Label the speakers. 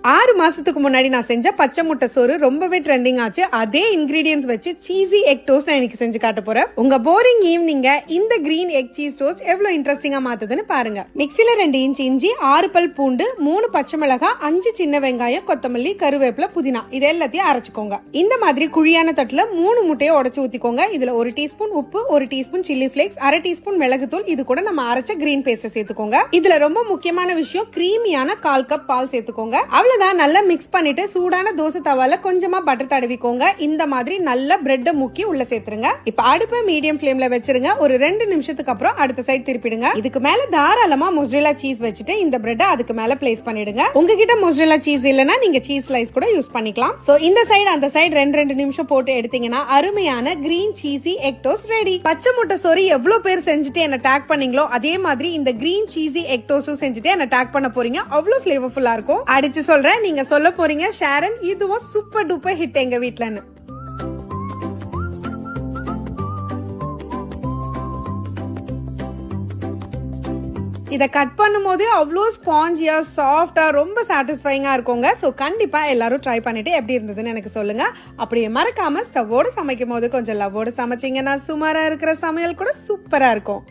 Speaker 1: 6 மாசத்துக்கு முன்னாடி நான் செஞ்ச பச்சை முட்டை சோறு ரொம்பவே ட்ரெண்டிங் ஆச்சு. அதே இன்கிரீடியன்ஸ் வச்சு சீஸி எக் டோஸ்ட் நான் இன்னைக்கு செஞ்சு காட்ட போறேன். உங்க போரிங் ஈவினிங்க இந்த கிரீன் எக் சீஸ் டோஸ்ட் எவ்வளவு இன்ட்ரெஸ்டிங்கா மாத்துதுன்னு பாருங்க. மிக்ஸில 2 இன்ச் இஞ்சி, 6 பல் பூண்டு, 3 பச்சை மிளகாய், 5 சின்ன வெங்காயம், கொத்தமல்லி, கருவேப்பிலை, புதினா இது எல்லாத்தையும் அரைச்சுக்கோங்க. இந்த மாதிரி குழியான தட்டுல 3 முட்டையை உடைச்சு ஊத்திக்கோங்க. இதுல 1 டீஸ்பூன் உப்பு, 1 டீஸ்பூன் சில்லி பிளேக்ஸ், 1/2 டீஸ்பூன் மிளகுத்தூள், இது கூட நம்ம அரைச்ச கிரீன் பேஸ்ட் சேர்த்துக்கோங்க. இதுல ரொம்ப முக்கியமான விஷயம் கிரீமியான 1/4 கப் பால் சேர்த்துக்கோங்க. அவ்வளவுதான். நல்லா மிக்ஸ் பண்ணிட்டு சூடான தோசை தவால கொஞ்சமா பட்டர் தடவிக்கோங்க. இந்த மாதிரி நல்ல பிரெட் முக்கி உள்ள சேர்த்துருங்க. இப்ப அடுப்பை மீடியம் ஃப்ளேம்ல வச்சிருங்க. ஒரு 2 நிமிஷத்துக்கு அப்புறம் அடுத்த சைடு திருப்பிடுங்க. இதுக்கு மேல தாராளமா மொசரேலா சீஸ் வச்சுட்டு இந்த பிரெட் அதுக்கு மேல பிளேஸ் பண்ணிடுங்க. உங்ககிட்ட மொசரேலா சீஸ் இல்லனா நீங்க சீஸ் ஸ்லைஸ் கூட யூஸ் பண்ணிக்கலாம். சோ இந்த சைடு அந்த சைடு 2 நிமிஷம் போட்டு எடுத்தீங்கன்னா அருமையான green cheesy egg toast ready. பச்சை முட்டை சோறு எவ்வளவு பேர் செஞ்சுட்டு என்ன டேக் பண்ணீங்களோ அதே மாதிரி இந்த கிரீன் சீஸி எக் டோஸ்டும் செஞ்சுட்டு என்ன டேக் பண்ண போறீங்க. அவ்வளவு ஃபிளேவர்ஃபுல்லா இருக்கும். அடிச்சு சொல்றேன், நீங்க சொல்ல போறீங்க ஷாரன் இதுவும் சூப்பர் டூப்பர் ஹிட் எங்க வீட்லன்னு. இதை கட் பண்ணும் போது அவ்வளோ ஸ்பாஞ்சியா சாஃப்டா ரொம்ப சாட்டிஸ்ஃபைங்கா இருக்குங்க. ஸோ கண்டிப்பா எல்லாரும் ட்ரை பண்ணிட்டு எப்படி இருந்ததுன்னு எனக்கு சொல்லுங்க. அப்படியே மறக்காம ஸ்டவ்வோடு சமைக்கும் போது கொஞ்சம் லவ்வோடு சமைச்சிங்கன்னா சுமாரா இருக்கிற சமையல் கூட சூப்பரா இருக்கும்.